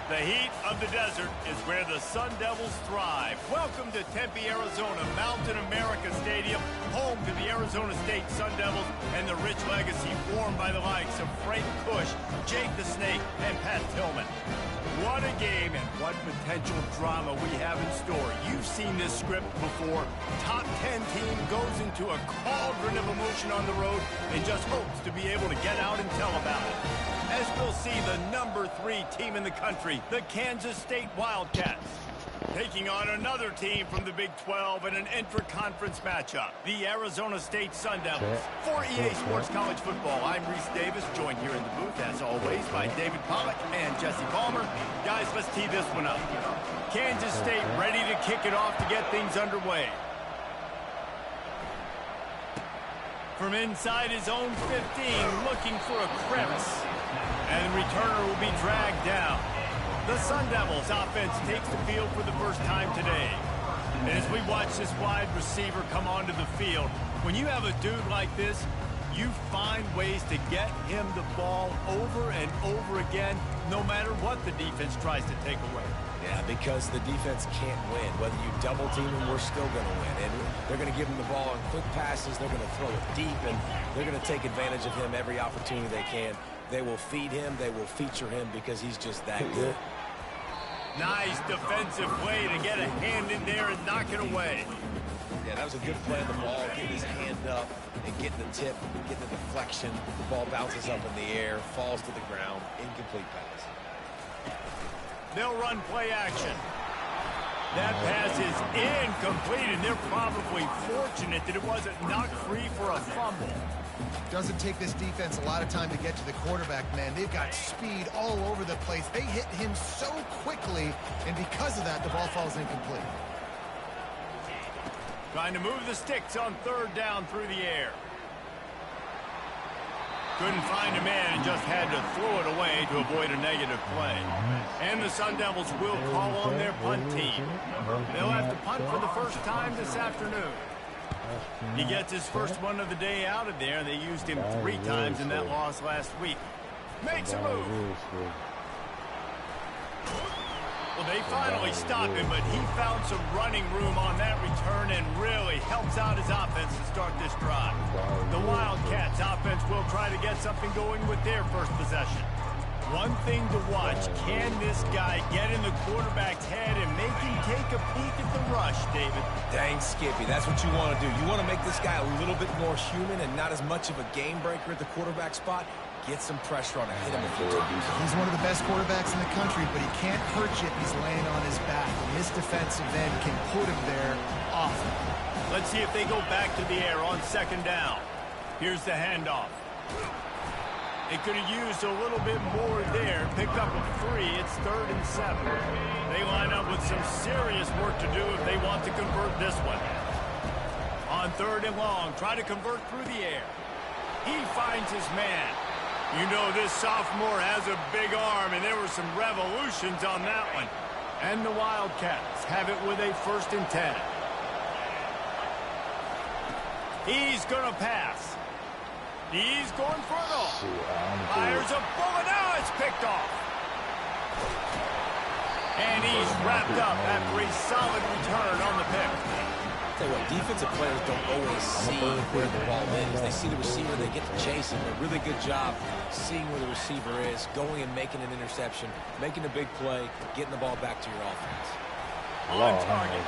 The heat of the desert is where the Sun Devils thrive. Welcome to Tempe, Arizona, Mountain America Stadium, home to the Arizona State Sun Devils and the rich legacy formed by the likes of Frank Kush, Jake the Snake, and Pat Tillman. What a game and what potential drama we have in store. You've seen this script before. Top 10 team goes into a cauldron of emotion on the road and just hopes to be able to get out and tell about it. As we'll see the number 3 team in the country, the Kansas State Wildcats, taking on another team from the Big 12 in an intra-conference matchup, the Arizona State Sun Devils. For EA Sports College Football, I'm Reese Davis, joined here in the booth, as always, by David Pollack and Jesse Palmer. Guys, let's tee this one up. Kansas State ready to kick it off to get things underway. From inside his own 15, looking for a crevice. And the returner will be dragged down. The Sun Devils offense takes the field for the first time today. And as we watch this wide receiver come onto the field, when you have a dude like this, you find ways to get him the ball over and over again, no matter what the defense tries to take away. Yeah, because the defense can't win. Whether you double team him, we're still going to win. And they're going to give him the ball on quick passes. They're going to throw it deep, and they're going to take advantage of him every opportunity they can. They will feed him. They will feature him because he's just that good. Nice defensive play to get a hand in there and knock it away. Yeah, that was a good play on the ball, getting his hand up and getting the tip, getting the deflection. The ball bounces up in the air, falls to the ground, incomplete pass. They'll run play action. That pass is incomplete, and they're probably fortunate that it wasn't knocked free for a fumble. Doesn't take this defense a lot of time to get to the quarterback, man. They've got speed all over the place. They hit him so quickly, and because of that, the ball falls incomplete. Trying to move the sticks on third down through the air. Couldn't find a man and just had to throw it away to avoid a negative play. And the Sun Devils will call on their punt team. They'll have to punt for the first time this afternoon. He gets his first one of the day out of there. They used him 3 times in that loss last week. Makes a move. Well, they finally stop him, but he found some running room on that return and really helps out his offense to start this drive. The Wildcats offense will try to get something going with their first possession. One thing to watch, can this guy get in the quarterback's head and make him take a peek at the rush, David? Dang, Skippy, that's what you want to do. You want to make this guy a little bit more human and not as much of a game breaker at the quarterback spot. Get some pressure on him, hit him a few times. He's one of the best quarterbacks in the country, but he can't hurt you if he's laying on his back. And this defensive end can put him there often. Let's see if they go back to the air on second down. Here's the handoff. They could have used a little bit more there. Picked up a 3. It's 3rd and 7. They line up with some serious work to do if they want to convert this one. On 3rd and long, try to convert through the air. He finds his man. You know this sophomore has a big arm, and there were some revolutions on that one. And the Wildcats have it with a 1st and 10. He's going to pass. He's going for it all. Fires a bullet. Now it's picked off. And he's wrapped up after a solid return on the pick. Tell you what, defensive players don't always see where the ball is. They see the receiver, they get to chase him. A really good job seeing where the receiver is, going and making an interception, making a big play, getting the ball back to your offense. On target.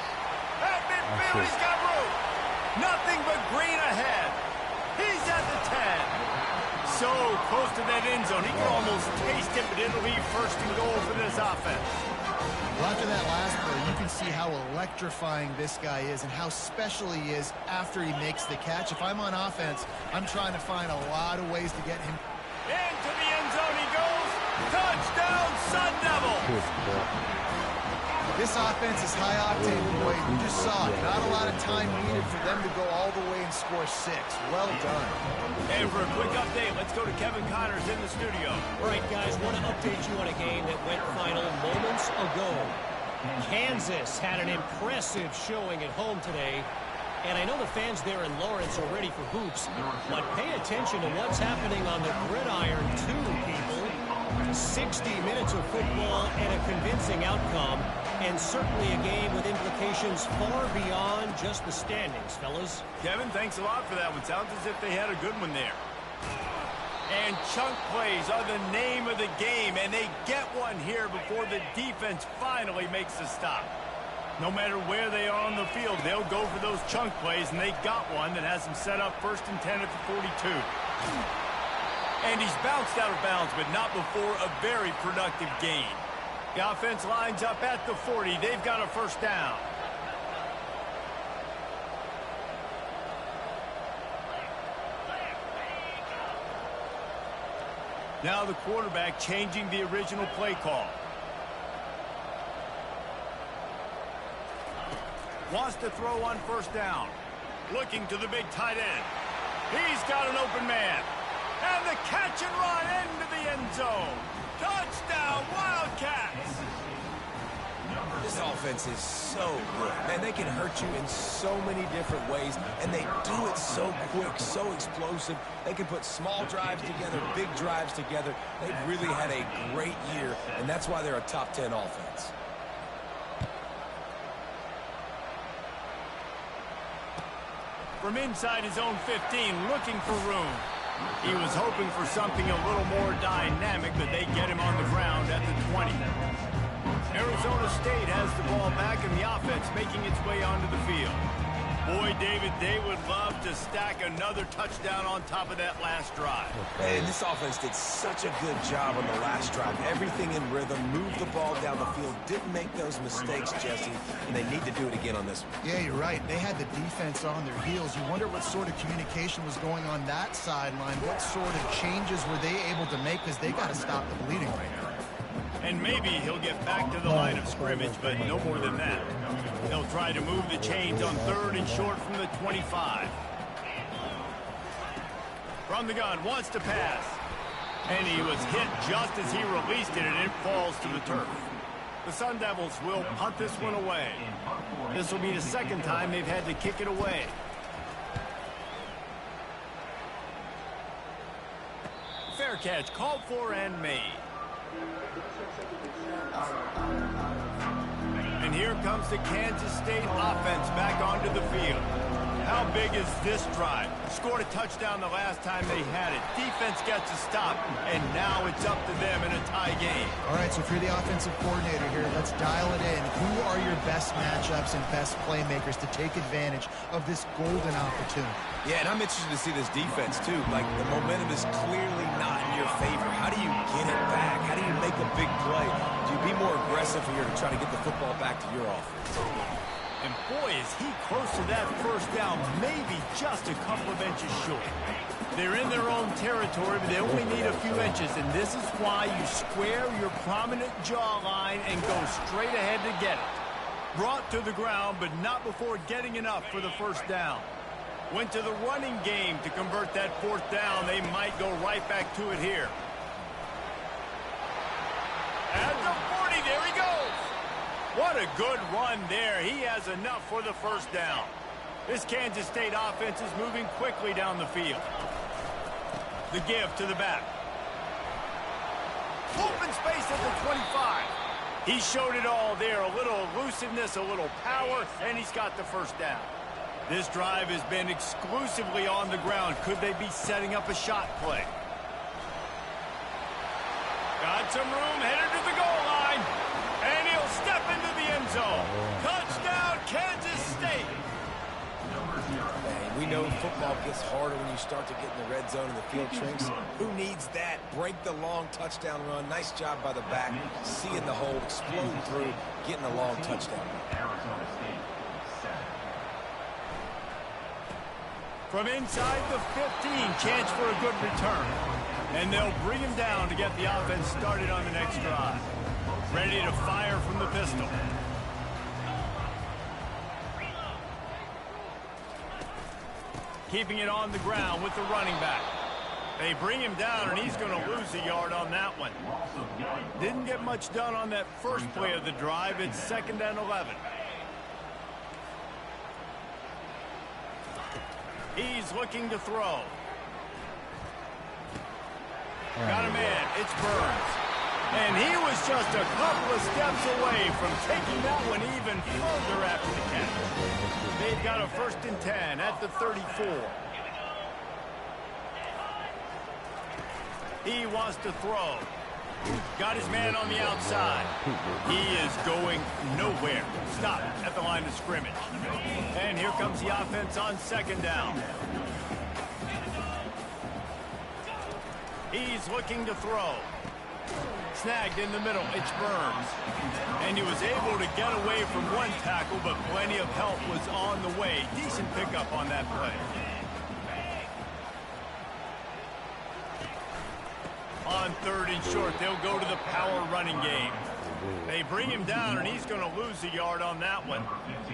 At midfield, he's got room. Nothing but green ahead. He's at the 10. So close to that end zone. He can almost taste it, but it'll be 1st and goal for this offense. Well, after that last play, you can see how electrifying this guy is and how special he is after he makes the catch. If I'm on offense, I'm trying to find a lot of ways to get him. Into the end zone he goes. Touchdown, Sun Devils. This offense is high octane, boy. You just saw it. Not a lot of time needed for them to go all the way and score 6. Well done. And for a quick update, let's go to Kevin Connors in the studio. All right, guys, want to update you on a game that went final moments ago. Kansas had an impressive showing at home today. And I know the fans there in Lawrence are ready for hoops, but pay attention to what's happening on the gridiron too, people. 60 minutes of football and a convincing outcome, and certainly a game with implications far beyond just the standings, fellas. Kevin, thanks a lot for that one. Sounds as if they had a good one there. And chunk plays are the name of the game, and they get one here before the defense finally makes a stop. No matter where they are on the field, they'll go for those chunk plays, and they got one that has them set up 1st and 10 at the 42. And he's bounced out of bounds, but not before a very productive gain. The offense lines up at the 40. They've got a first down. Now the quarterback changing the original play call. Wants to throw on first down. Looking to the big tight end. He's got an open man. And the catch and run into the end zone. Touchdown, Wildcats! This offense is so good. Man, they can hurt you in so many different ways, and they do it so quick, so explosive. They can put small drives together, big drives together. They've really had a great year, and that's why they're a top 10 offense. From inside his own 15, looking for room. He was hoping for something a little more dynamic, but they get him on the ground at the 20. Arizona State has the ball back, and the offense making its way onto the field. Boy, David, they would love to stack another touchdown on top of that last drive. And this offense did such a good job on the last drive. Everything in rhythm, moved the ball down the field, didn't make those mistakes, Jesse, and they need to do it again on this one. Yeah, you're right. They had the defense on their heels. You wonder what sort of communication was going on that sideline. What sort of changes were they able to make, because they got to stop the bleeding right now. And maybe he'll get back to the line of scrimmage, but no more than that. They'll try to move the chains on 3rd and short from the 25. From the gun, wants to pass. And he was hit just as he released it, and it falls to the turf. The Sun Devils will punt this one away. This will be the second time they've had to kick it away. Fair catch, called for and made. And here comes the Kansas State offense back onto the field. How big is this drive? Scored a touchdown the last time they had it. Defense gets a stop, and now it's up to them in a tie game. All right, so if you're the offensive coordinator here, let's dial it in. Who are your best matchups and best playmakers to take advantage of this golden opportunity? Yeah, and I'm interested to see this defense, too. Like, the momentum is clearly not in your favor. How do you get it back? How do you make a big play? Do you be more aggressive here to try to get the football back to your offense? And boy, is he close to that first down, maybe just a couple of inches short. They're in their own territory, but they only need a few inches, and this is why you square your prominent jawline and go straight ahead to get it. Brought to the ground, but not before getting enough for the first down. Went to the running game to convert that 4th down. They might go right back to it here. At the 40, there he goes. What a good run there. He has enough for the first down. This Kansas State offense is moving quickly down the field. The give to the back. Open space at the 25. He showed it all there. A little elusiveness, a little power, and he's got the first down. This drive has been exclusively on the ground. Could they be setting up a shot play? Got some room, headed to the goal line. And he'll step into the end zone. Touchdown, Kansas State. We know football gets harder when you start to get in the red zone and the field shrinks. Who needs that? Break the long touchdown run. Nice job by the back. Seeing the hole, explode through, getting a long touchdown. From inside the 15, chance for a good return. And they'll bring him down to get the offense started on the next drive. Ready to fire from the pistol. Keeping it on the ground with the running back. They bring him down, and he's going to lose a yard on that one. Didn't get much done on that first play of the drive. It's 2nd and 11. He's looking to throw. Got a man. It's Burns. And he was just a couple of steps away from taking that one even further after the catch. They've got a 1st and 10 at the 34. He wants to throw. Got his man on the outside. He is going nowhere. Stop at the line of scrimmage. And here comes the offense on 2nd down. He's looking to throw. Snagged in the middle. It's Burns. And he was able to get away from one tackle, but plenty of help was on the way. Decent pickup on that play. On 3rd and short, they'll go to the power running game. They bring him down, and he's going to lose a yard on that one.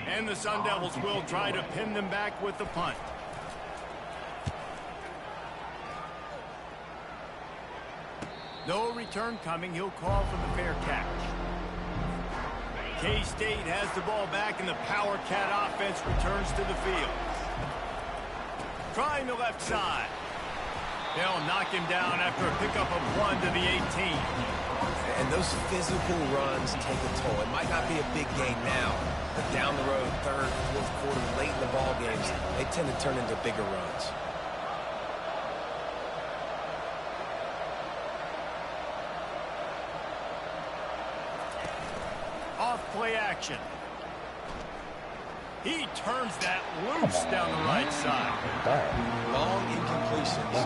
And the Sun Devils will try to pin them back with the punt. No return coming. He'll call for the fair catch. K-State has the ball back, and the Power Cat offense returns to the field. Trying the left side. They'll knock him down after a pickup of 1 to the 18. And those physical runs take a toll. It might not be a big gain now, but down the road, 3rd, 4th quarter, late in the ball games, they tend to turn into bigger runs. Play action. He turns that loose down the right side. Long incompletions,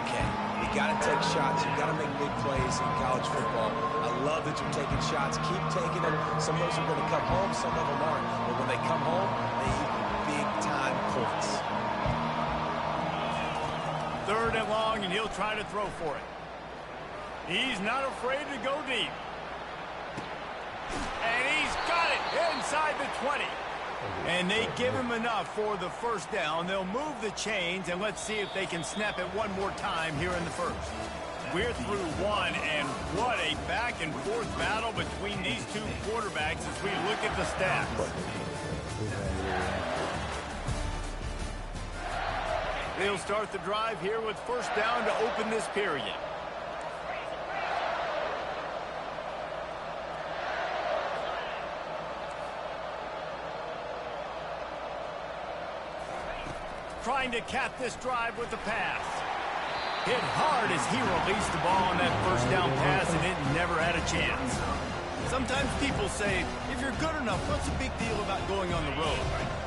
okay. You got to take shots. You got to make big plays in college football. I love that you're taking shots. Keep taking them. Some of those are going to come home. Some of them aren't. But when they come home, they equal big-time points. 3rd and long, and he'll try to throw for it. He's not afraid to go deep. And he's got it inside the 20. And they give him enough for the 1st down. They'll move the chains, and let's see if they can snap it one more time here in the 1st. We're through 1, and what a back-and-forth battle between these two quarterbacks as we look at the stats. They'll start the drive here with 1st down to open this period. Trying to cap this drive with the pass. Hit hard as he released the ball on that 1st down pass, and it never had a chance. Sometimes people say, if you're good enough, what's the big deal about going on the road?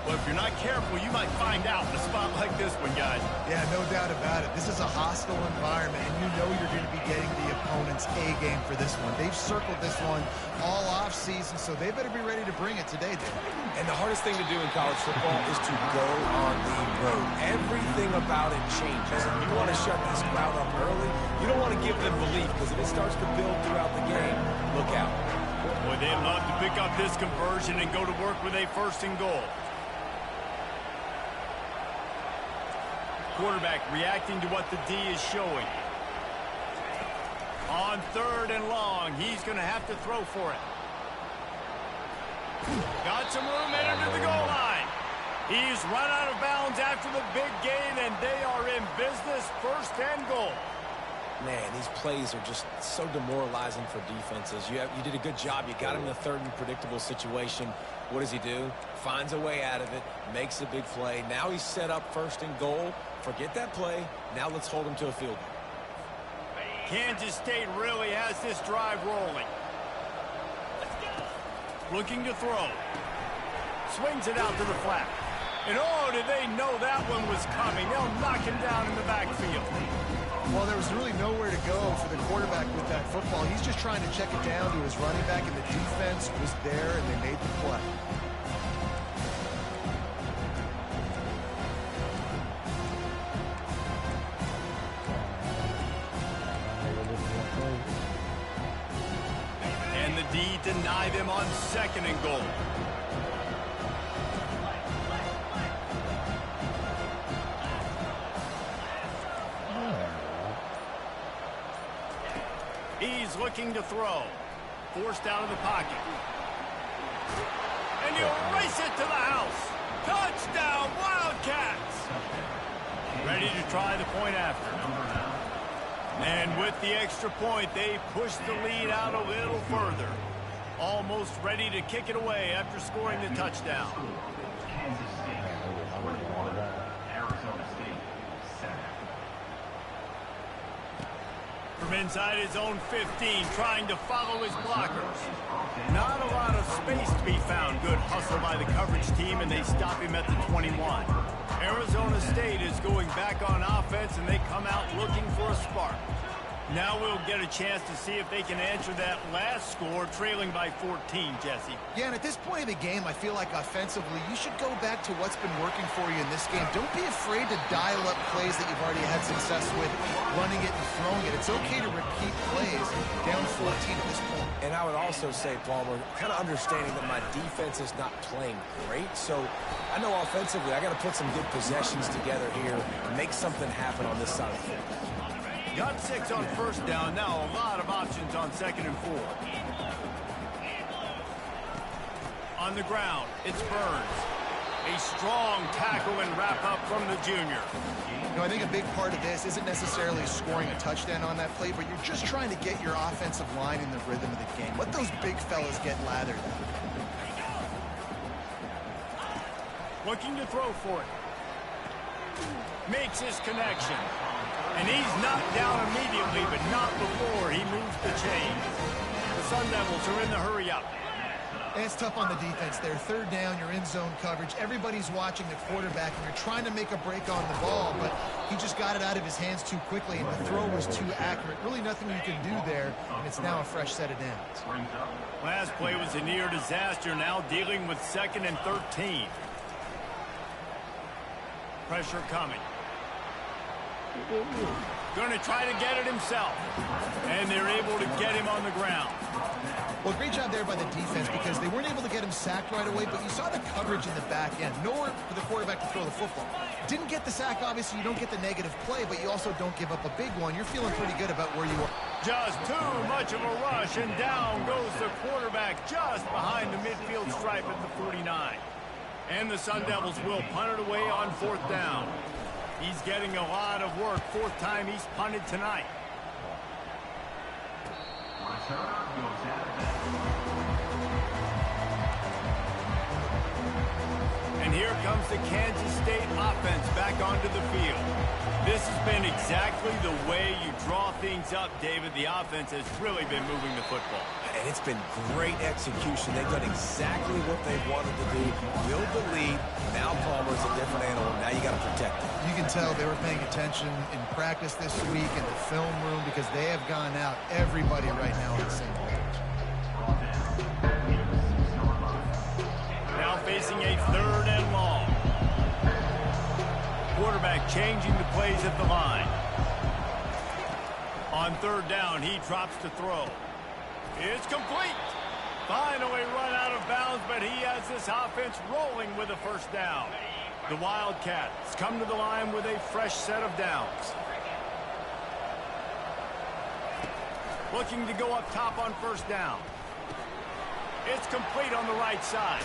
Well, if you're not careful, you might find out in a spot like this one, guys. Yeah, no doubt about it. This is a hostile environment, and you know you're going to be getting the opponent's A game for this one. They've circled this one all off season, so they better be ready to bring it today, Dave. And the hardest thing to do in college football is to go on the road. Everything about it changes. And you want to shut this crowd up early. You don't want to give them belief, because if it starts to build throughout the game, look out. Boy, they'd love to pick up this conversion and go to work with a 1st and goal. Quarterback reacting to what the D is showing. On 3rd and long, he's going to have to throw for it. Got some room in under the goal line. He's run out of bounds after the big gain, and they are in business. 1st and goal. Man, these plays are just so demoralizing for defenses. You did a good job. You got him in a 3rd and predictable situation. What does he do? Finds a way out of it, makes a big play. Now he's set up 1st and goal. Forget that play. Now let's hold him to a field goal. Kansas State really has this drive rolling. Looking to throw. Swings it out to the flat. And oh, did they know that one was coming. They'll knock him down in the backfield. Well, there was really nowhere to go for the quarterback with that football. He's just trying to check it down to his running back, and the defense was there, and they made the play. And the D deny them on 2nd and goal. He's looking to throw. Forced out of the pocket. And he'll race it to the house. Touchdown, Wildcats! Ready to try the point after. And with the extra point, they push the lead out a little further. Almost ready to kick it away after scoring the touchdown. From inside his own 15, trying to follow his blockers. Not a lot of space to be found. Good hustle by the coverage team, and they stop him at the 21. Arizona State is going back on offense, and they come out looking for a spark. Now we'll get a chance to see if they can answer that last score, trailing by 14, Jesse. Yeah, and at this point of the game, I feel like offensively, you should go back to what's been working for you in this game. Don't be afraid to dial up plays that you've already had success with, running it and throwing it. It's okay to repeat plays down 14 at this point. And I would also say, Palmer, kind of understanding that my defense is not playing great, so I know offensively I got to put some good possessions together here and make something happen on this side of the field. Got 6 on first down. Now a lot of options on 2nd and 4. On the ground, it's Burns. A strong tackle and wrap up from the junior. You know, I think a big part of this isn't necessarily scoring a touchdown on that play, but you're just trying to get your offensive line in the rhythm of the game. Let those big fellas get lathered. Looking to throw for it. Makes his connection. And he's knocked down immediately, but not before he moves the chains. The Sun Devils are in the hurry-up. And it's tough on the defense there. 3rd down, you're in zone coverage. Everybody's watching the quarterback, and you're trying to make a break on the ball, but he just got it out of his hands too quickly, and the throw was too accurate. Really nothing you can do there, and it's now a fresh set of downs. Last play was a near disaster, now dealing with 2nd and 13. Pressure coming. Going to try to get it himself. And they're able to get him on the ground. Well, great job there by the defense because they weren't able to get him sacked right away, but you saw the coverage in the back end. Nowhere for the quarterback to throw the football. Didn't get the sack, obviously. You don't get the negative play, but you also don't give up a big one. You're feeling pretty good about where you are. Just too much of a rush, and down goes the quarterback just behind the midfield stripe at the 49. And the Sun Devils will punt it away on 4th down. He's getting a lot of work. 4th time he's punted tonight. And here comes the Kansas State offense back onto the field. This has been exactly the way you draw things up, David. The offense has really been moving the football. And it's been great execution. They've done exactly what they wanted to do. Build the lead. Now Palmer's a different animal. Now you got to protect him. You can tell they were paying attention in practice this week in the film room because they have gone out, everybody right now on the same page. Now facing a 3rd and long. Quarterback changing the plays at the line. On 3rd down, he drops to throw. It's complete. Finally run out of bounds, but he has this offense rolling with a 1st down. The Wildcats come to the line with a fresh set of downs. Looking to go up top on 1st down. It's complete on the right side.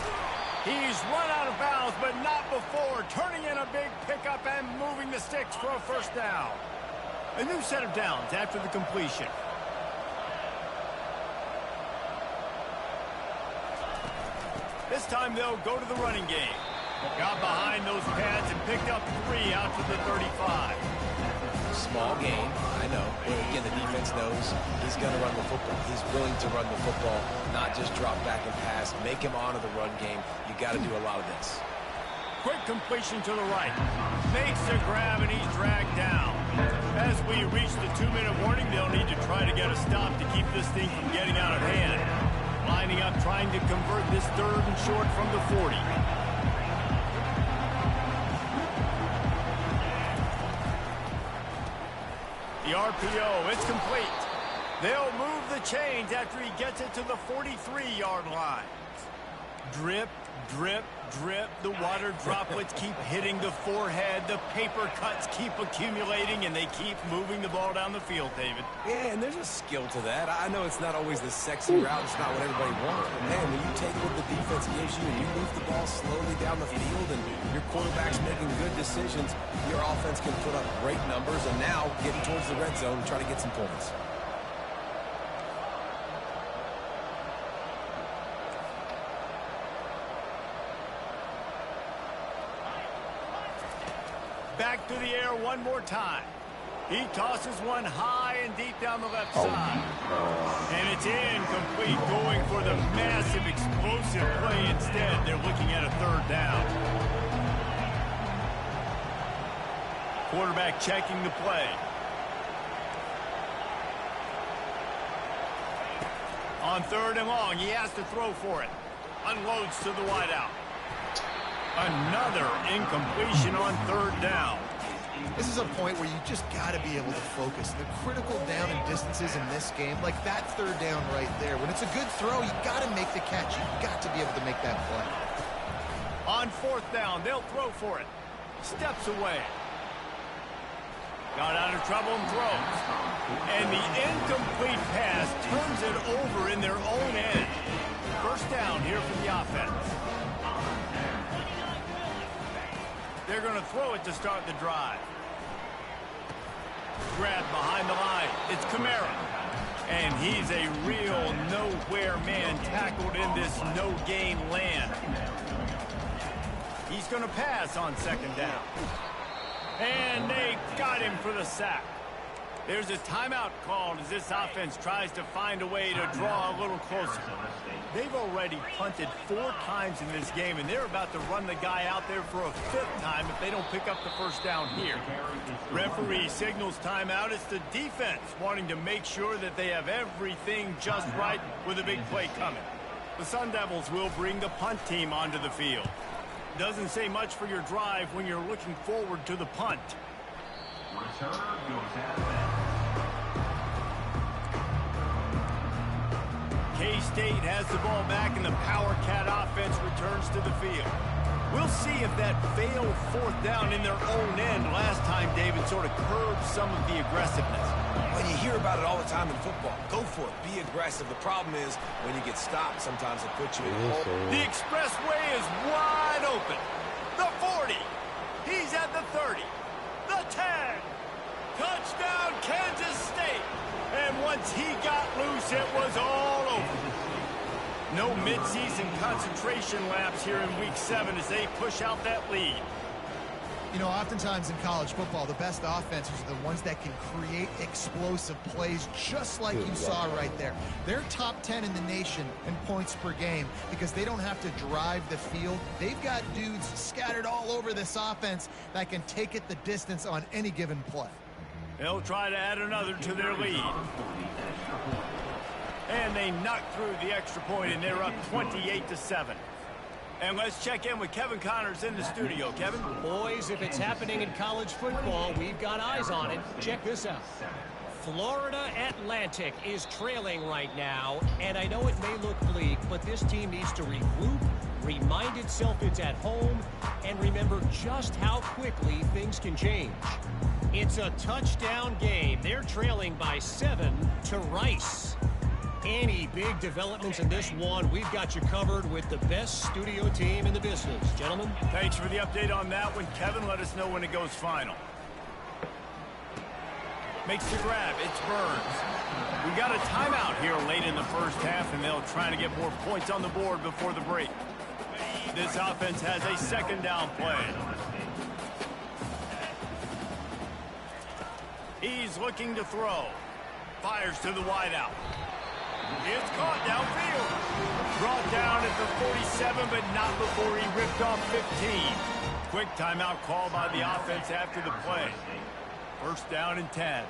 He's run out of bounds, but not before. Turning in a big pickup and moving the sticks for a 1st down. A new set of downs after the completion. This time they'll go to the running game. Got behind those pads and picked up 3 out to the 35. Small game, I know. But again, the defense knows he's going to run the football. He's willing to run the football, not just drop back and pass. Make him honor the run game. You got to do a lot of this. Quick completion to the right. Makes the grab, and he's dragged down. As we reach the 2-minute warning, they'll need to try to get a stop to keep this thing from getting out of hand. Lining up, trying to convert this 3rd and short from the 40. The RPO, it's complete. They'll move the chains after he gets it to the 43-yard line. Drip, drip, drip. The water droplets keep hitting the forehead. The paper cuts keep accumulating, and they keep moving the ball down the field, David. Yeah, and there's a skill to that. I know it's not always the sexy route. It's not what everybody wants. But, man, when you take what the defense gives you and you move the ball slowly down the field and your quarterback's making good decisions, your offense can put up great numbers and now getting towards the red zone and try to get some points. Back to the air one more time. He tosses one high and deep down the left side. And it's incomplete, going for the massive explosive play instead. They're looking at a third down. Quarterback checking the play. On third and long, he has to throw for it. Unloads to the wideout. Another incompletion on third down. This is a point where you just got to be able to focus. The critical down and distances in this game, like that third down right there. When it's a good throw, you got to make the catch. You've got to be able to make that play. On fourth down, they'll throw for it. Steps away. Got out of trouble and throws. And the incomplete pass turns it over in their own end. First down here for the offense. They're going to throw it to start the drive. Grabbed behind the line. It's Kamara. And he's a real nowhere man tackled in this no-gain land. He's going to pass on second down. And they got him for the sack. There's a timeout called as this offense tries to find a way to draw a little closer. They've already punted 4 times in this game, and they're about to run the guy out there for a 5th time if they don't pick up the first down here. Referee signals timeout. It's the defense wanting to make sure that they have everything just right with a big play coming. The Sun Devils will bring the punt team onto the field. Doesn't say much for your drive when you're looking forward to the punt. K-State has the ball back, and the Power Cat offense returns to the field. We'll see if that failed fourth down in their own end last time, David, sort of curbed some of the aggressiveness. Well, you hear about it all the time in football. Go for it. Be aggressive. The problem is when you get stopped, sometimes it puts you in a hole. The expressway is wide open. The 40. He's at the 30. The 10. Touchdown, Kansas State. And once he got loose, it was all over. No midseason concentration laps here in Week 7 as they push out that lead. You know, oftentimes in college football, the best offenses are the ones that can create explosive plays just like you saw right there. They're top 10 in the nation in points per game because they don't have to drive the field. They've got dudes scattered all over this offense that can take it the distance on any given play. They'll try to add another to their lead. And they knock through the extra point, and they're up 28-7. And let's check in with Kevin Connors in the studio. Kevin? Boys, if it's happening in college football, we've got eyes on it. Check this out. Florida Atlantic is trailing right now, and I know it may look bleak, but this team needs to regroup, remind itself it's at home, and remember just how quickly things can change. It's a touchdown game. They're trailing by 7 to Rice. Any big developments in this one, we've got you covered with the best studio team in the business. Gentlemen? Thanks for the update on that one. Kevin, let us know when it goes final. Makes the grab. It's Burns. We got a timeout here late in the first half, and they'll try to get more points on the board before the break. This offense has a second down play. He's looking to throw. Fires to the wideout. It's caught downfield. Brought down at the 47, but not before he ripped off 15. Quick timeout call by the offense after the play. First down and 10.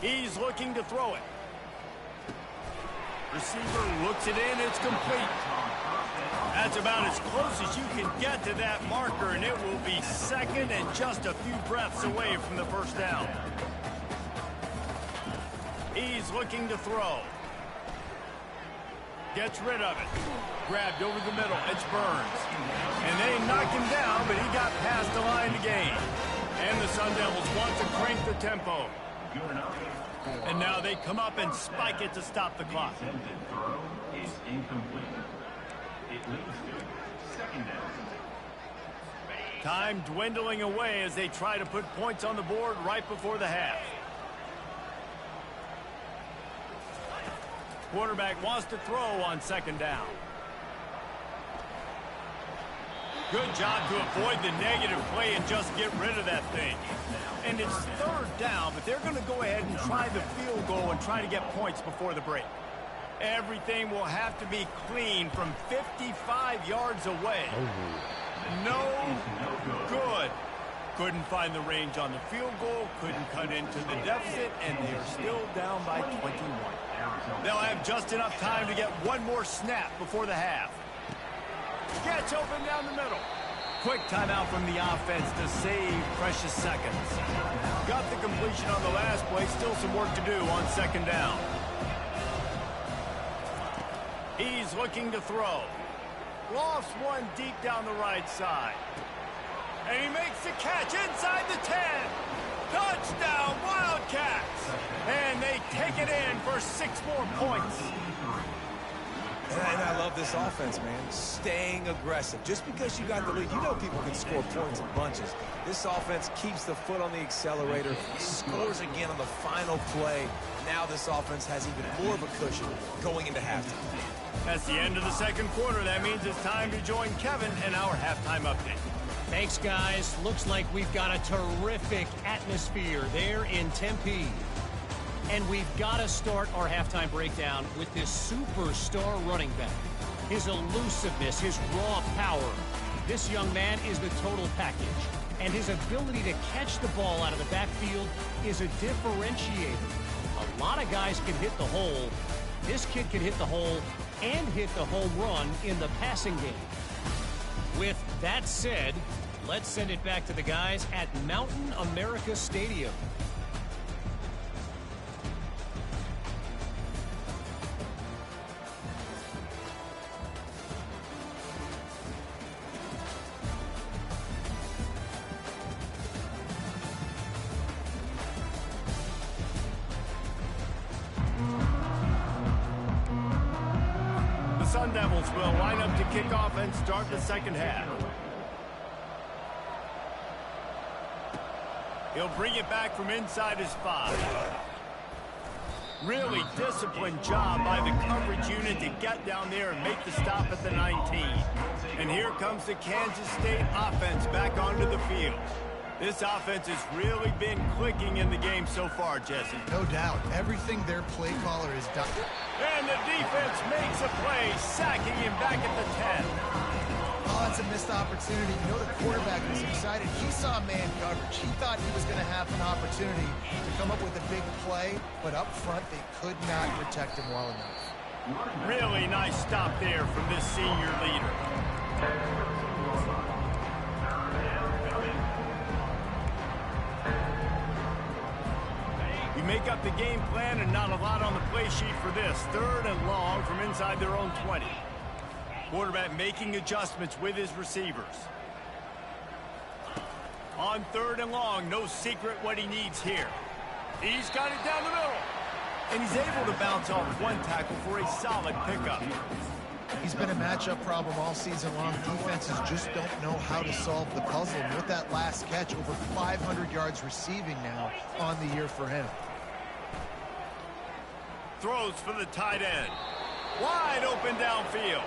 He's looking to throw it. Receiver looks it in. It's complete. That's about as close as you can get to that marker, and it will be second and just a few breaths away from the first down. He's looking to throw. gets rid of it. Grabbed over the middle. It's Burns. And they knocked him down, but he got past the line to gain. And the Sun Devils want to crank the tempo. And now they come up and spike it to stop the clock. Is incomplete. It leads to second down. Time dwindling away as they try to put points on the board right before the half. Quarterback wants to throw on second down. Good job to avoid the negative play and just get rid of that thing. And it's third down, but they're going to go ahead and try the field goal and try to get points before the break. Everything will have to be clean from 55 yards away. No good. Couldn't find the range on the field goal, couldn't cut into the deficit, and they're still down by 21. They'll have just enough time to get one more snap before the half. Gets open down the middle. Quick timeout from the offense to save precious seconds. Got the completion on the last play, still some work to do on second down. He's looking to throw. Lost one deep down the right side. And he makes the catch inside the 10. Touchdown, Wildcats. And they take it in for 6 more points. And I love this offense, man. Staying aggressive. Just because you got the lead, you know people can score points in bunches. This offense keeps the foot on the accelerator, scores again on the final play. Now this offense has even more of a cushion going into halftime. That's the end of the second quarter. That means it's time to join Kevin and our halftime update. Thanks, guys. Looks like we've got a terrific atmosphere there in Tempe. And we've got to start our halftime breakdown with this superstar running back. His elusiveness, his raw power. This young man is the total package. And his ability to catch the ball out of the backfield is a differentiator. A lot of guys can hit the hole. This kid can hit the hole and hit the home run in the passing game. With that said, let's send it back to the guys at Mountain America Stadium. Sun Devils will line up to kick off and start the second half. He'll bring it back from inside his 5. Really disciplined job by the coverage unit to get down there and make the stop at the 19. And here comes the Kansas State offense back onto the field. This offense has really been clicking in the game so far, Jesse. No doubt. Everything their play caller has done. And the defense makes a play, sacking him back at the 10. Oh, that's a missed opportunity. You know the quarterback was excited. He saw man coverage. He thought he was going to have an opportunity to come up with a big play, but up front they could not protect him well enough. Really nice stop there from this senior leader. We make up the game plan and not a lot on the play sheet for this. 3rd and long from inside their own 20. Quarterback making adjustments with his receivers. On 3rd and long, no secret what he needs here. He's got it down the middle. And he's able to bounce off one tackle for a solid pickup. He's been a matchup problem all season long. Defenses just don't know how to solve the puzzle. And with that last catch, over 500 yards receiving now on the year for him. Throws for the tight end. Wide open downfield.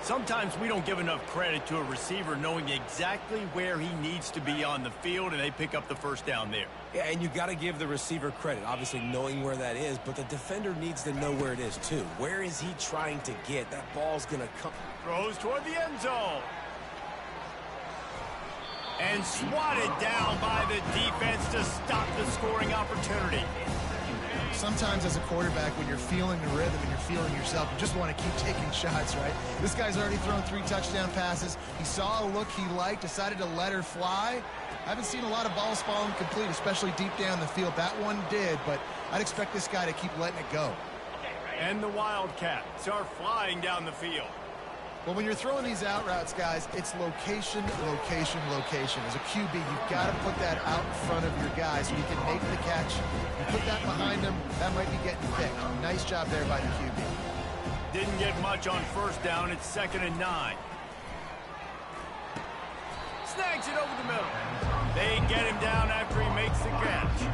Sometimes we don't give enough credit to a receiver knowing exactly where he needs to be on the field, and they pick up the first down there. Yeah, and you got to give the receiver credit, obviously knowing where that is, but the defender needs to know where it is too. Where is he trying to get? That ball's going to come. Throws toward the end zone. And swatted down by the defense to stop the scoring opportunity. Sometimes as a quarterback, when you're feeling the rhythm and you're feeling yourself, you just want to keep taking shots, right? This guy's already thrown 3 touchdown passes. He saw a look he liked, decided to let her fly. I haven't seen a lot of balls fall incomplete, especially deep down the field. That one did, but I'd expect this guy to keep letting it go. And the Wildcats are flying down the field. Well, when you're throwing these out routes, guys, it's location, location, location. As a QB, you've got to put that out in front of your guy so you can make the catch. You put that behind him, that might be getting picked. Nice job there by the QB. Didn't get much on first down. It's 2nd and 9. Snags it over the middle. They get him down after he makes the catch.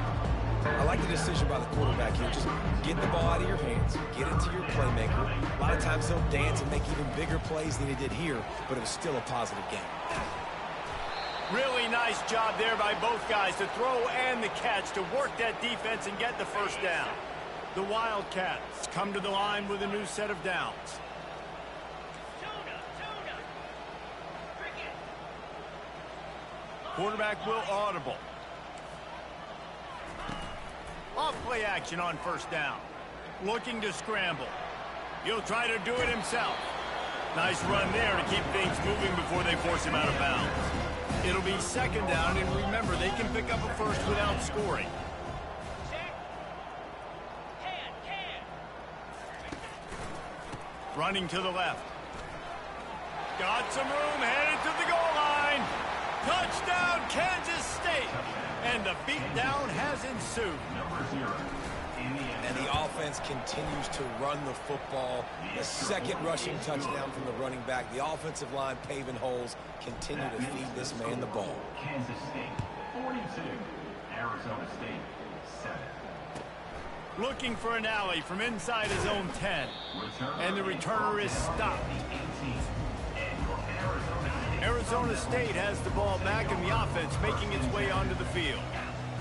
I like the decision by the quarterback here. Just get the ball out of your hands. Get it to your playmaker. A lot of times he'll dance and make even bigger plays than he did here, but it was still a positive game. Really nice job there by both guys to throw and the catch to work that defense and get the first down. The Wildcats come to the line with a new set of downs. Quarterback will audible. Off play action on first down. Looking to scramble. He'll try to do it himself. Nice run there to keep things moving before they force him out of bounds. It'll be 2nd down, and remember, they can pick up a first without scoring. Running to the left. Got some room, headed to the goal line. Touchdown, Kansas State. And the beatdown has ensued. And the offense continues to run the football. The 2nd rushing touchdown from the running back. The offensive line paving holes. Continue to feed this man the ball. Kansas State 42, Arizona State 7. Looking for an alley from inside his own 10. And the returner is stopped. Arizona State has the ball back and the offense making its way onto the field.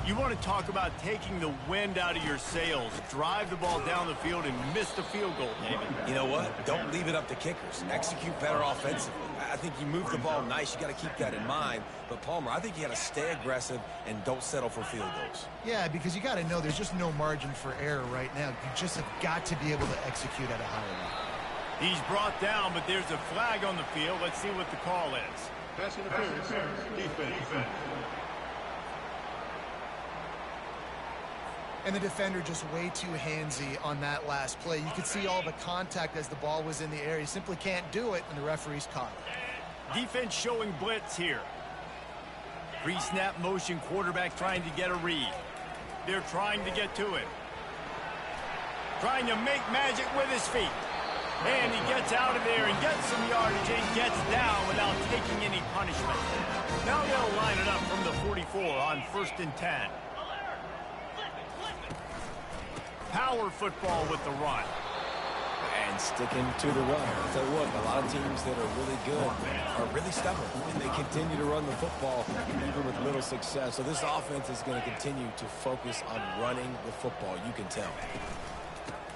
You want to talk about taking the wind out of your sails. Drive the ball down the field and miss the field goal, David. You know what? Don't leave it up to kickers. Execute better offensively. I think you move the ball nice. You got to keep that in mind. But, Palmer, I think you got to stay aggressive and don't settle for field goals. Yeah, because you got to know there's just no margin for error right now. You just have got to be able to execute at a higher level. He's brought down, but there's a flag on the field. Let's see what the call is. Pass interference. Defense. And the defender just way too handsy on that last play. You could see all the contact as the ball was in the air. He simply can't do it, and the referee's caught it. Defense showing blitz here. Pre-snap motion, quarterback trying to get a read. They're trying to get to it. Trying to make magic with his feet. And he gets out of there and gets some yardage and gets down without taking any punishment. Now they'll line it up from the 44 on 1st and 10. Power football with the run. And sticking to the run. I'll tell you what, a lot of teams that are really good are really stubborn. And they continue to run the football even with little success. So this offense is going to continue to focus on running the football. You can tell.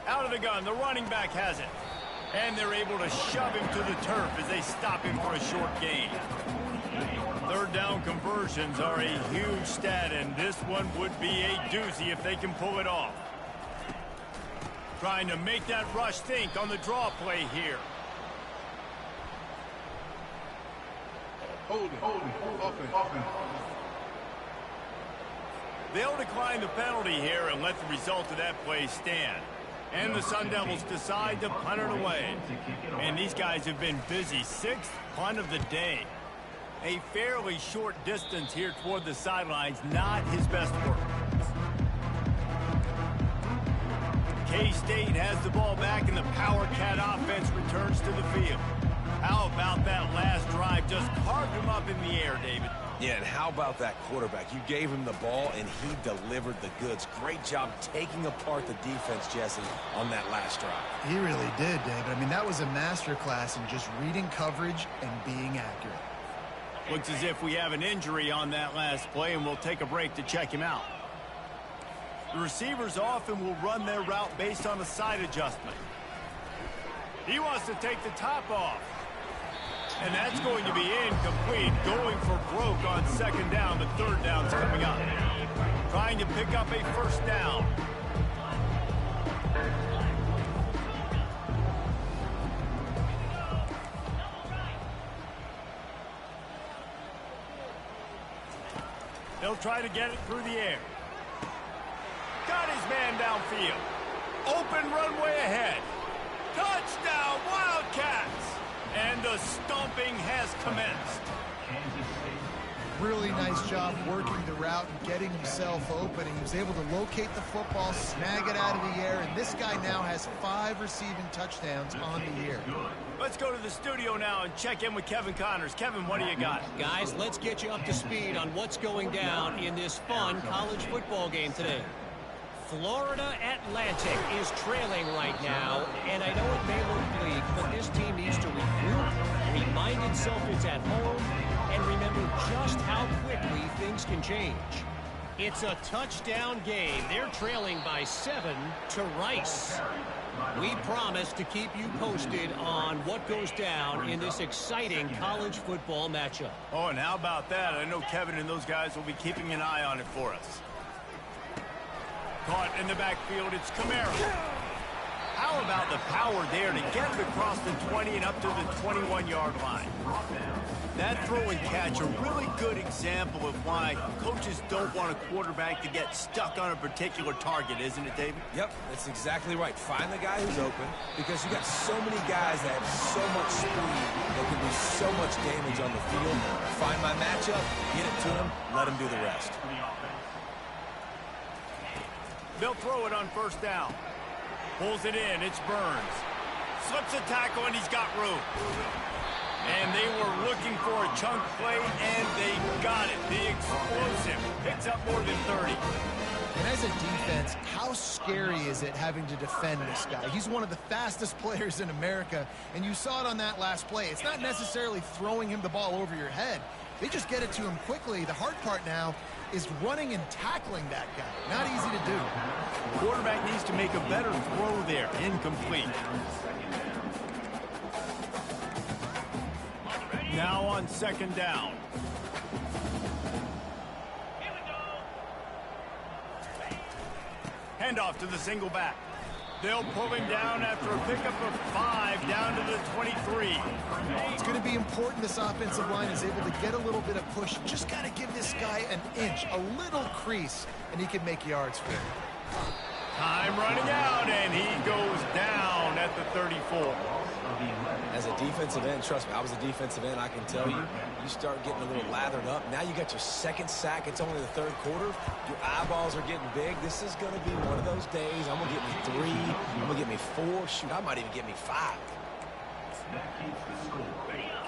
Out of the gun, the running back has it. And they're able to shove him to the turf as they stop him for a short gain. 3rd down conversions are a huge stat, and this one would be a doozy if they can pull it off. Trying to make that rush think on the draw play here. Holding. Offense. They'll decline the penalty here and let the result of that play stand. And the Sun Devils decide to punt it away. And these guys have been busy. 6th punt of the day. A fairly short distance here toward the sidelines. Not his best work. K-State has the ball back and the Power Cat offense returns to the field. How about that last drive? Just carved him up in the air, David. Yeah, and how about that quarterback? You gave him the ball, and he delivered the goods. Great job taking apart the defense, Jesse, on that last drive. He really did, David. I mean, that was a masterclass in just reading coverage and being accurate. Looks as if we have an injury on that last play, and we'll take a break to check him out. The receivers often will run their route based on a side adjustment. He wants to take the top off. And that's going to be incomplete. Going for broke on 2nd down, but 3rd down's coming up. Trying to pick up a 1st down. They'll try to get it through the air. Got his man downfield. Open runway ahead. Touchdown, Wildcats! And the stomping has commenced. Really nice job working the route and getting himself open. He was able to locate the football, snag it out of the air, and this guy now has 5 receiving touchdowns on the year. Let's go to the studio now and check in with Kevin Connors. Kevin, what do you got? Guys, let's get you up to speed on what's going down in this fun college football game today. Florida Atlantic is trailing right now, and I know it may look bleak, but this team needs to regroup, remind itself it's at home, and remember just how quickly things can change. It's a touchdown game. They're trailing by 7 to Rice. We promise to keep you posted on what goes down in this exciting college football matchup. Oh, and how about that? I know Kevin and those guys will be keeping an eye on it for us. Caught in the backfield, it's Camaro. How about the power there to get it across the 20 and up to the 21-yard line? That throw and catch, a really good example of why coaches don't want a quarterback to get stuck on a particular target, isn't it, David? Yep, that's exactly right. Find the guy who's open, because you got so many guys that have so much speed that can do so much damage on the field. Find my matchup, get it to him, let him do the rest. They'll throw it on first down. Pulls it in, it's Burns. Slips a tackle, and he's got room. And they were looking for a chunk play, and they got it. The explosive picks up more than 30. And as a defense, how scary is it having to defend this guy? He's one of the fastest players in America, and you saw it on that last play. It's not necessarily throwing him the ball over your head. They just get it to him quickly. The hard part now is running and tackling that guy. Not easy to do. Quarterback needs to make a better throw there. Incomplete. Now on second down. Handoff to the single back. They'll pull him down after a pickup of 5 down to the 23. It's going to be important this offensive line is able to get a little bit of push. Just got to give this guy an inch, a little crease, and he can make yards for him. Time running out, and he goes down at the 34. As a defensive end, trust me, I was a defensive end, I can tell you, you start getting a little lathered up. Now you got your second sack. It's only the third quarter. Your eyeballs are getting big. This is going to be one of those days. I'm going to get me 3. I'm going to get me 4. Shoot, I might even get me 5.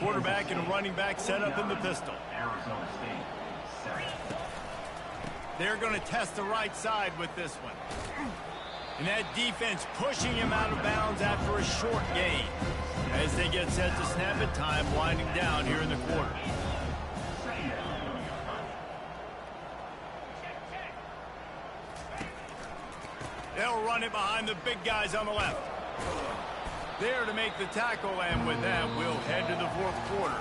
Quarterback and a running back set up in the pistol. They're going to test the right side with this one. And that defense pushing him out of bounds after a short gain. As they get set to snap it, time winding down here in the quarter. They'll run it behind the big guys on the left. There to make the tackle, and with that, we'll head to the fourth quarter.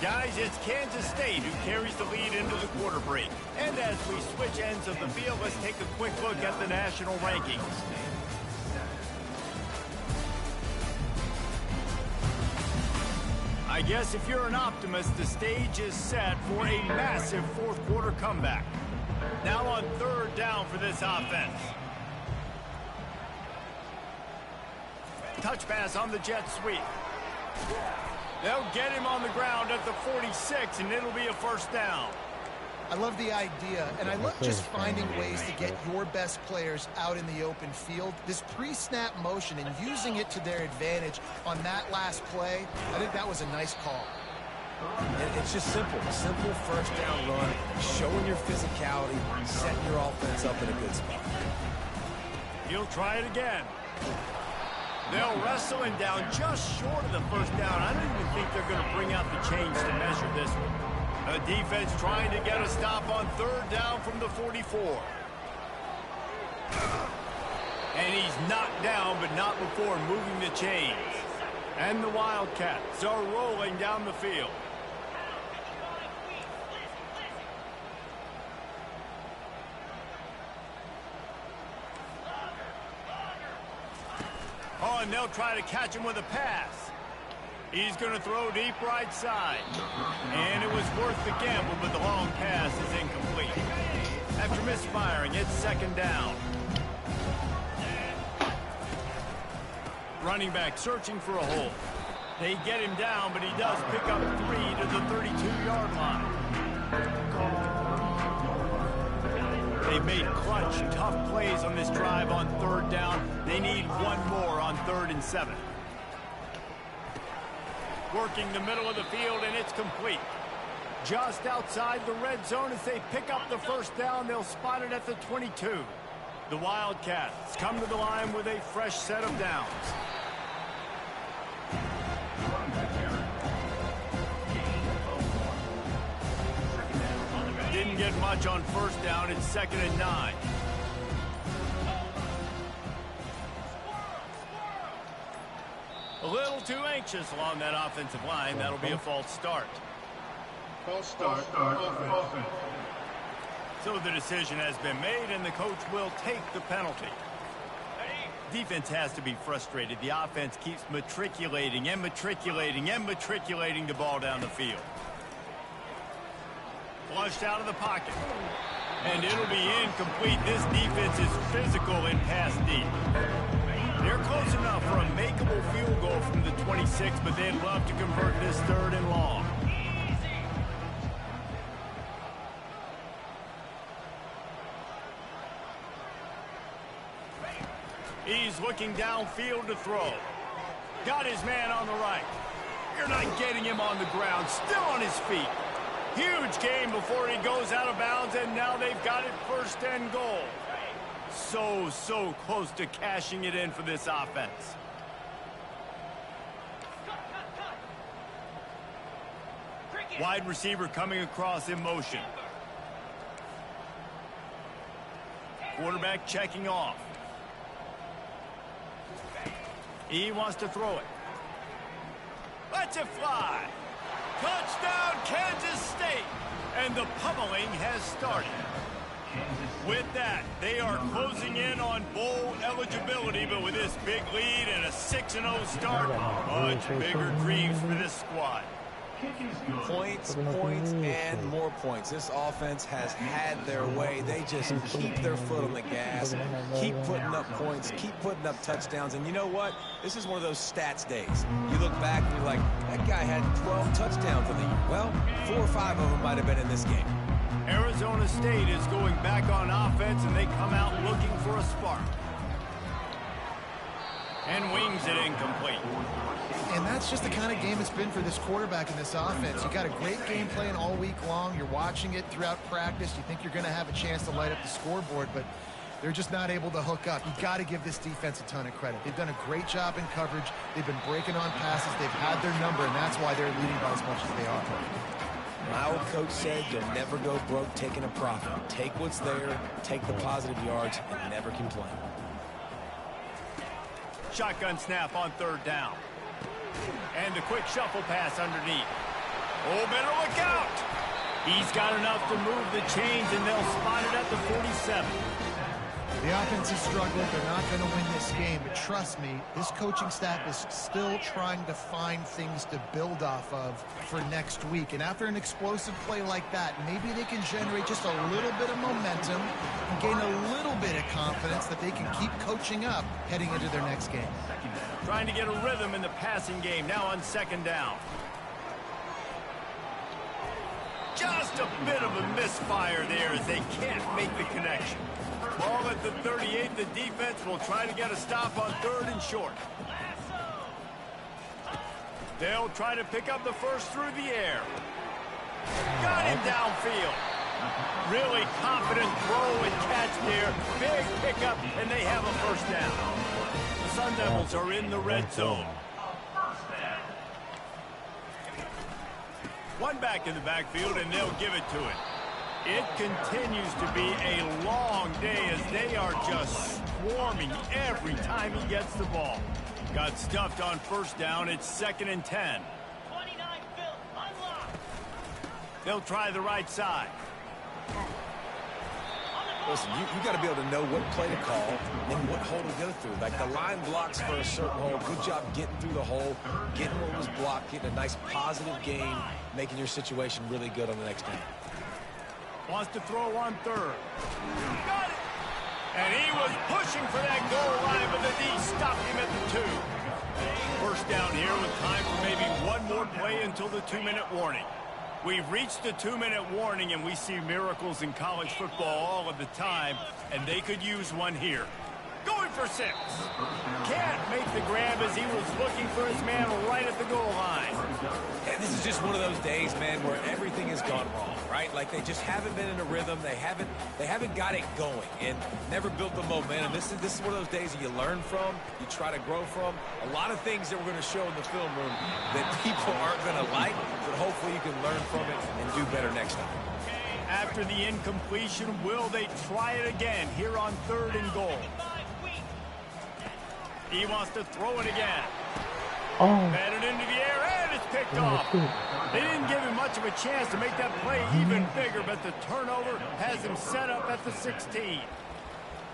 Guys, it's Kansas State who carries the lead into the quarter break. And as we switch ends of the field, let's take a quick look at the national rankings. I guess if you're an optimist, the stage is set for a massive fourth quarter comeback. Now on third down for this offense. Touch pass on the jet sweep. They'll get him on the ground at the 46, and it'll be a first down. I love the idea, and I love just finding ways to get your best players out in the open field. This pre-snap motion and using it to their advantage on that last play, I think that was a nice call. And it's just simple. Simple first down run, showing your physicality, setting your offense up in a good spot. He'll try it again. They'll wrestle him down just short of the first down. I don't even think they're going to bring out the chains to measure this one. The defense trying to get a stop on third down from the 44. And he's knocked down, but not before moving the chains. And the Wildcats are rolling down the field. Oh, and they'll try to catch him with a pass. He's going to throw deep right side. And it was worth the gamble, but the long pass is incomplete. After misfiring, it's second down. Running back searching for a hole. They get him down, but he does pick up 3 to the 32-yard line. They've made clutch, tough plays on this drive on 3rd down. They need one more on 3rd and 7. Working the middle of the field, and it's complete. Just outside the red zone as they pick up the 1st down. They'll spot it at the 22. The Wildcats come to the line with a fresh set of downs. Didn't get much on 1st down. It's 2nd and 9. A little too anxious along that offensive line. That'll be a false start. False start. Offense. So the decision has been made, and the coach will take the penalty. Defense has to be frustrated. The offense keeps matriculating and matriculating and matriculating the ball down the field. Flushed out of the pocket. And it'll be incomplete. This defense is physical in pass deep. They're close enough for a makeable field goal from the 26, but they'd love to convert this 3rd and long. He's looking downfield to throw. Got his man on the right. You're not getting him on the ground. Still on his feet. Huge gain before he goes out of bounds, and now they've got it 1st and goal. So close to cashing it in for this offense. Wide receiver coming across in motion. Quarterback checking off. He wants to throw it. Lets it fly. Touchdown, Kansas State. And the pummeling has started. With that, they are closing in on bowl eligibility, but with this big lead and a 6-0 start, much bigger dreams for this squad. Points, and more points. This offense has had their way. They just keep their foot on the gas, keep putting up points, keep putting up touchdowns. And you know what? This is one of those stats days. You look back and you're like, that guy had 12 touchdowns for the year. Well, 4 or 5 of them might have been in this game. Arizona State is going back on offense, and they come out looking for a spark. And wings it incomplete. And that's just the kind of game it's been for this quarterback in this offense. You got a great game plan all week long. You're watching it throughout practice. You think you're going to have a chance to light up the scoreboard, but they're just not able to hook up. You got to give this defense a ton of credit. They've done a great job in coverage. They've been breaking on passes. They've had their number, and that's why they're leading by as much as they are. My old coach said you'll never go broke taking a profit. Take what's there, take the positive yards, and never complain. Shotgun snap on 3rd down. And the quick shuffle pass underneath. Oh, better look out. He's got enough to move the chains, and they'll spot it at the 47. The offense has struggled. They're not going to win this game. But trust me, this coaching staff is still trying to find things to build off of for next week. And after an explosive play like that, maybe they can generate just a little bit of momentum and gain a little bit of confidence that they can keep coaching up heading into their next game. Trying to get a rhythm in the passing game now on 2nd down. Just a bit of a misfire there as they can't make the connection. Ball at the 38. The defense will try to get a stop on 3rd and short. They'll try to pick up the first through the air. Got him downfield. Really confident throw and catch there. Big pickup, and they have a 1st down. The Sun Devils are in the red zone. One back in the backfield, and they'll give it to it. It continues to be a long day as they are just swarming every time he gets the ball. Got stuffed on 1st down. It's 2nd and 10. 29 Phil, unlock. They'll try the right side. Listen, you got to be able to know what play to call and what hole to go through. Like the line blocks for a certain hole. Good job getting through the hole, getting what was blocked, getting a nice positive gain, making your situation really good on the next down. Wants to throw on 3rd. Got it! And he was pushing for that goal line, but the D stopped him at the 2. more play until the 2-minute warning. We've reached the 2-minute warning, and we see miracles in college football all of the time, and they could use one here. Going for 6. Can't make the grab as he was looking for his man right at the goal line. And this is just one of those days, man, where everything has gone wrong, right? Like they just haven't been in a rhythm. They haven't got it going and never built the momentum. This is one of those days that you learn from, you try to grow from. A lot of things that we're going to show in the film room that people aren't going to like, but hopefully you can learn from it and do better next time. After the incompletion, will they try it again here on 3rd and goal? He wants to throw it again. Batted into the air, and it's picked off. They didn't give him much of a chance to make that play even bigger, but the turnover has him set up at the 16.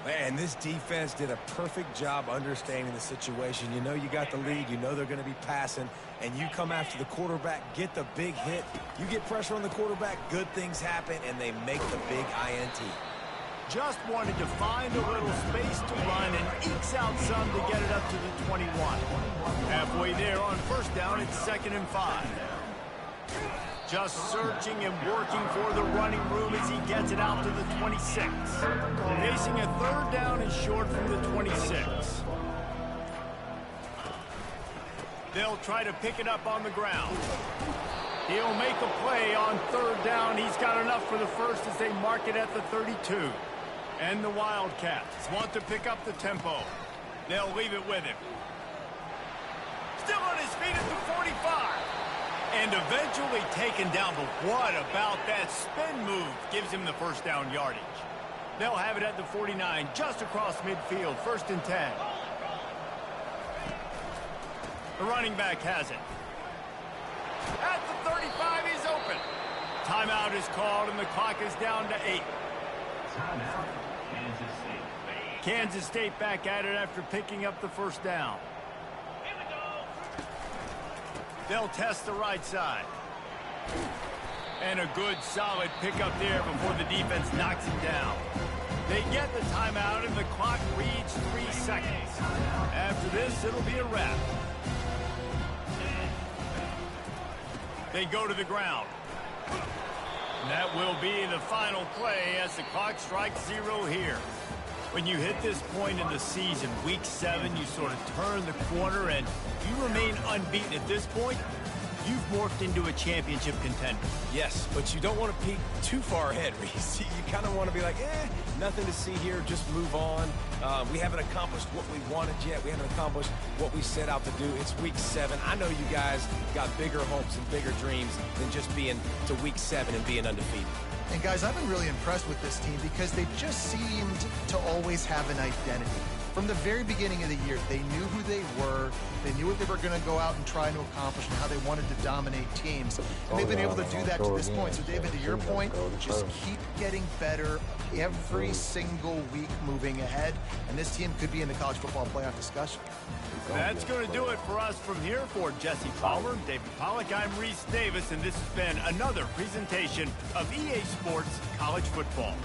Man, this defense did a perfect job understanding the situation. You know you got the lead. You know they're going to be passing, and you come after the quarterback, get the big hit. You get pressure on the quarterback, good things happen, and they make the big INT. Just wanted to find a little space to run and ekes out some to get it up to the 21. Halfway there on 1st down, it's 2nd and 5. Just searching and working for the running room as he gets it out to the 26. Facing a 3rd down and short from the 26. They'll try to pick it up on the ground. He'll make a play on 3rd down. He's got enough for the first as they mark it at the 32. And the Wildcats want to pick up the tempo. They'll leave it with him. Still on his feet at the 45. And eventually taken down, but what about that spin move gives him the 1st down yardage. They'll have it at the 49, just across midfield, 1st and 10. The running back has it. At the 35, he's open. Timeout is called, and the clock is down to 8. Timeout, Kansas State. Kansas State back at it after picking up the 1st down. Here we go. They'll test the right side. And a good, solid pickup there before the defense knocks him down. They get the timeout, and the clock reads 3 seconds. After this, it'll be a wrap. They go to the ground. And that will be the final play as the clock strikes 0 here. When you hit this point in the season, week 7, you sort of turn the corner and you remain unbeaten at this point. You've morphed into a championship contender. Yes, but you don't want to peek too far ahead, Reese. You kind of want to be like, nothing to see here, just move on. We haven't accomplished what we wanted yet. We haven't accomplished what we set out to do. It's week 7. I know you guys got bigger hopes and bigger dreams than just being to week 7 and being undefeated. And guys, I've been really impressed with this team because they just seemed to always have an identity. From the very beginning of the year, they knew who they were, they knew what they were going to go out and try to accomplish and how they wanted to dominate teams. And they've been able to do that to this point. So, David, to your point, just keep getting better every single week moving ahead. And this team could be in the college football playoff discussion. That's going to do it for us from here. For Jesse Palmer, David Pollack, I'm Reese Davis, and this has been another presentation of EA Sports College Football.